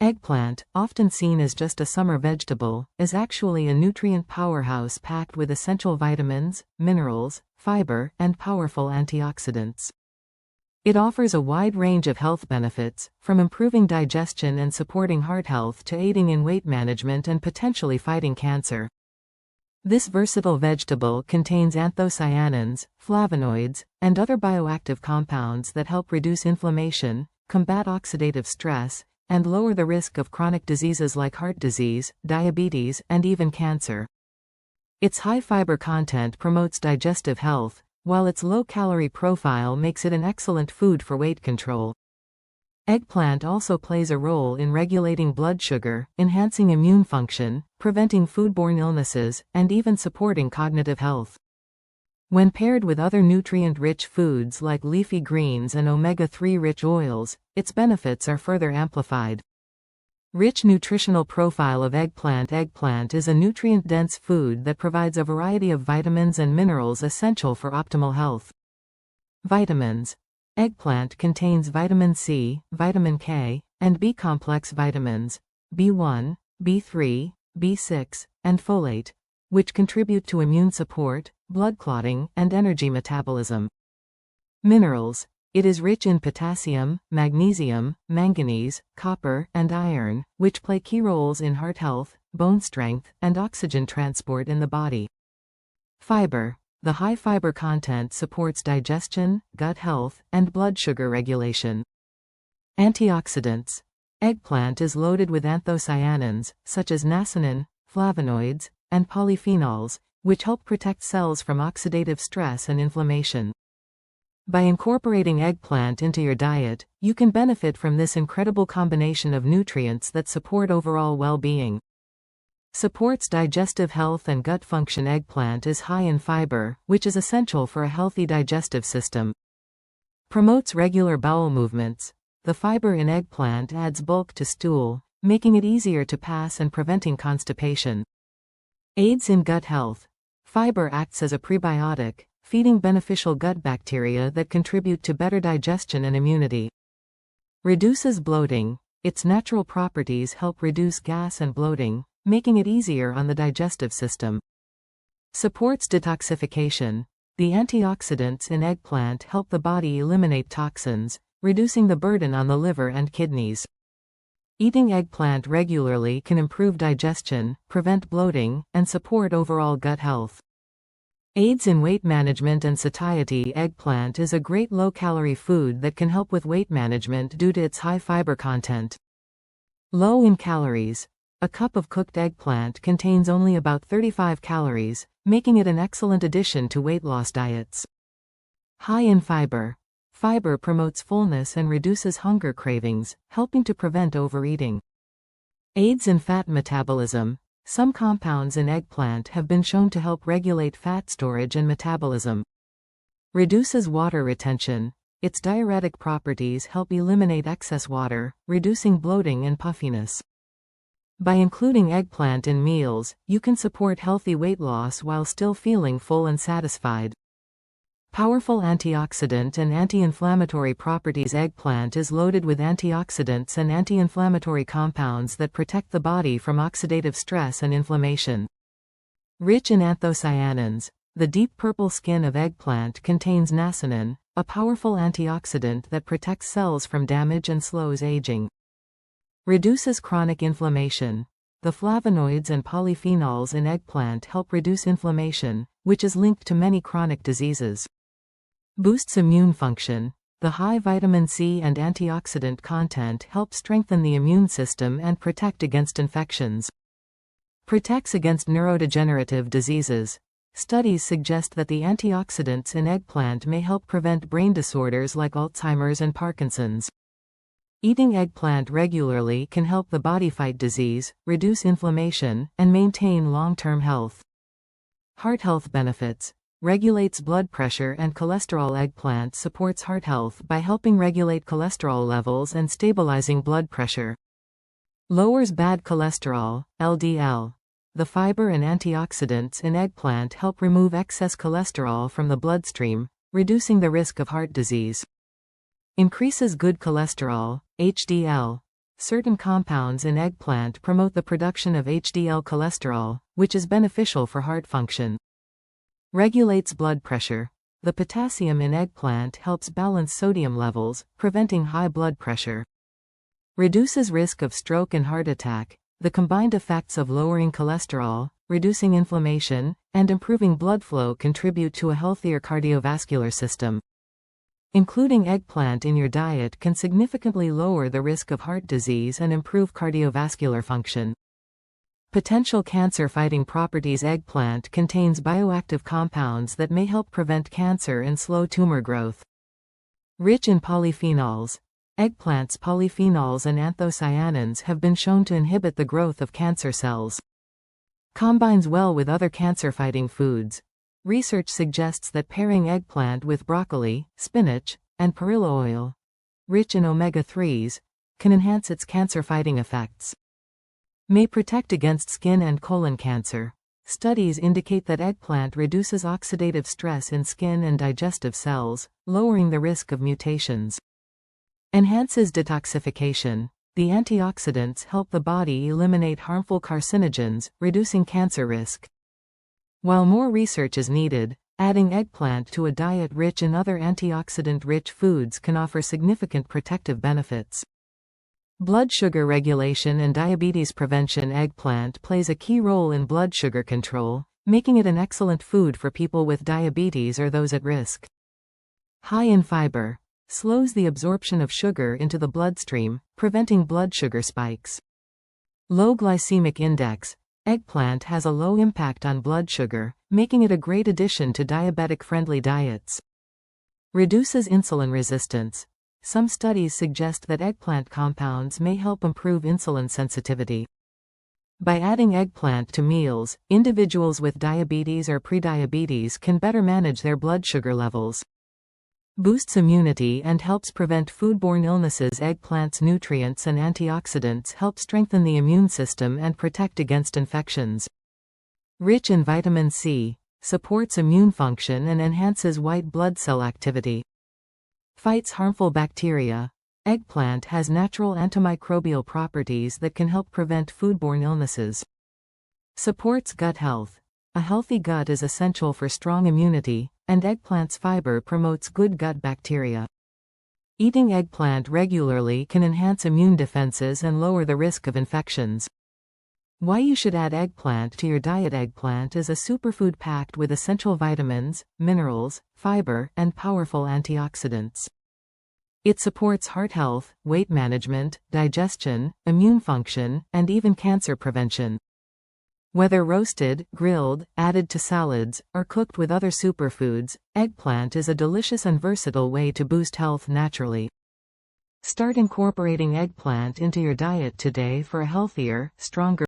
Eggplant, often seen as just a summer vegetable, is actually a nutrient powerhouse packed with essential vitamins, minerals, fiber, and powerful antioxidants. It offers a wide range of health benefits, from improving digestion and supporting heart health to aiding in weight management and potentially fighting cancer. This versatile vegetable contains anthocyanins, flavonoids, and other bioactive compounds that help reduce inflammation, combat oxidative stress, and lower the risk of chronic diseases like heart disease, diabetes, and even cancer. Its high fiber content promotes digestive health, while its low-calorie profile makes it an excellent food for weight control. Eggplant also plays a role in regulating blood sugar, enhancing immune function, preventing foodborne illnesses, and even supporting cognitive health. When paired with other nutrient-rich foods like leafy greens and omega-3 rich oils, its benefits are further amplified. Rich nutritional profile of eggplant. Eggplant is a nutrient-dense food that provides a variety of vitamins and minerals essential for optimal health. Vitamins. Eggplant contains vitamin C, vitamin K, and B-complex vitamins, B1, B3, B6, and folate, which contribute to immune support, blood clotting, and energy metabolism. Minerals. It is rich in potassium, magnesium, manganese, copper, and iron, which play key roles in heart health, bone strength, and oxygen transport in the body. Fiber. The high fiber content supports digestion, gut health, and blood sugar regulation. Antioxidants. Eggplant is loaded with anthocyanins, such as niacin, flavonoids, and polyphenols, which help protect cells from oxidative stress and inflammation. By incorporating eggplant into your diet, you can benefit from this incredible combination of nutrients that support overall well-being. Supports digestive health and gut function. Eggplant is high in fiber, which is essential for a healthy digestive system. Promotes regular bowel movements. The fiber in eggplant adds bulk to stool, making it easier to pass and preventing constipation. Aids in gut health. Fiber acts as a prebiotic, feeding beneficial gut bacteria that contribute to better digestion and immunity. Reduces bloating. Its natural properties help reduce gas and bloating, making it easier on the digestive system. Supports detoxification. The antioxidants in eggplant help the body eliminate toxins, reducing the burden on the liver and kidneys. Eating eggplant regularly can improve digestion, prevent bloating, and support overall gut health. Aids in weight management and satiety. Eggplant is a great low-calorie food that can help with weight management due to its high fiber content. Low in calories. A cup of cooked eggplant contains only about 35 calories, making it an excellent addition to weight loss diets. High in fiber. Fiber promotes fullness and reduces hunger cravings, helping to prevent overeating. Aids in fat metabolism. Some compounds in eggplant have been shown to help regulate fat storage and metabolism. Reduces water retention. Its diuretic properties help eliminate excess water, reducing bloating and puffiness. By including eggplant in meals, you can support healthy weight loss while still feeling full and satisfied. Powerful antioxidant and anti-inflammatory properties. Eggplant is loaded with antioxidants and anti-inflammatory compounds that protect the body from oxidative stress and inflammation. Rich in anthocyanins. The deep purple skin of eggplant contains niacin, a powerful antioxidant that protects cells from damage and slows aging. Reduces chronic inflammation. The flavonoids and polyphenols in eggplant help reduce inflammation, which is linked to many chronic diseases. Boosts immune function. The high vitamin C and antioxidant content help strengthen the immune system and protect against infections. Protects against neurodegenerative diseases. Studies suggest that the antioxidants in eggplant may help prevent brain disorders like Alzheimer's and Parkinson's. Eating eggplant regularly can help the body fight disease, reduce inflammation, and maintain long-term health. Heart health benefits. Regulates blood pressure and cholesterol. Eggplant supports heart health by helping regulate cholesterol levels and stabilizing blood pressure. Lowers bad cholesterol, LDL. The fiber and antioxidants in eggplant help remove excess cholesterol from the bloodstream, reducing the risk of heart disease. Increases good cholesterol, HDL. Certain compounds in eggplant promote the production of HDL cholesterol, which is beneficial for heart function. Regulates blood pressure. The potassium in eggplant helps balance sodium levels, preventing high blood pressure. Reduces risk of stroke and heart attack. The combined effects of lowering cholesterol, reducing inflammation, and improving blood flow contribute to a healthier cardiovascular system. Including eggplant in your diet can significantly lower the risk of heart disease and improve cardiovascular function. Potential cancer-fighting properties. Eggplant contains bioactive compounds that may help prevent cancer and slow tumor growth. Rich in polyphenols. Eggplant's polyphenols and anthocyanins have been shown to inhibit the growth of cancer cells. Combines well with other cancer-fighting foods. Research suggests that pairing eggplant with broccoli, spinach, and perilla oil, rich in omega-3s, can enhance its cancer-fighting effects. May protect against skin and colon cancer. Studies indicate that eggplant reduces oxidative stress in skin and digestive cells, lowering the risk of mutations. Enhances detoxification. The antioxidants help the body eliminate harmful carcinogens, reducing cancer risk. While more research is needed, adding eggplant to a diet rich in other antioxidant-rich foods can offer significant protective benefits. Blood sugar regulation and diabetes prevention. Eggplant plays a key role in blood sugar control, making it an excellent food for people with diabetes or those at risk. High in fiber. Slows the absorption of sugar into the bloodstream, preventing blood sugar spikes. Low glycemic index. Eggplant has a low impact on blood sugar, making it a great addition to diabetic-friendly diets. Reduces insulin resistance. Some studies suggest that eggplant compounds may help improve insulin sensitivity. By adding eggplant to meals, individuals with diabetes or prediabetes can better manage their blood sugar levels. Boosts immunity and helps prevent foodborne illnesses. Eggplant's nutrients and antioxidants help strengthen the immune system and protect against infections. Rich in vitamin C, supports immune function and enhances white blood cell activity. Fights harmful bacteria. Eggplant has natural antimicrobial properties that can help prevent foodborne illnesses. Supports gut health. A healthy gut is essential for strong immunity, and eggplant's fiber promotes good gut bacteria. Eating eggplant regularly can enhance immune defenses and lower the risk of infections. Why you should add eggplant to your diet. Eggplant is a superfood packed with essential vitamins, minerals, fiber, and powerful antioxidants. It supports heart health, weight management, digestion, immune function, and even cancer prevention. Whether roasted, grilled, added to salads, or cooked with other superfoods, eggplant is a delicious and versatile way to boost health naturally. Start incorporating eggplant into your diet today for a healthier, stronger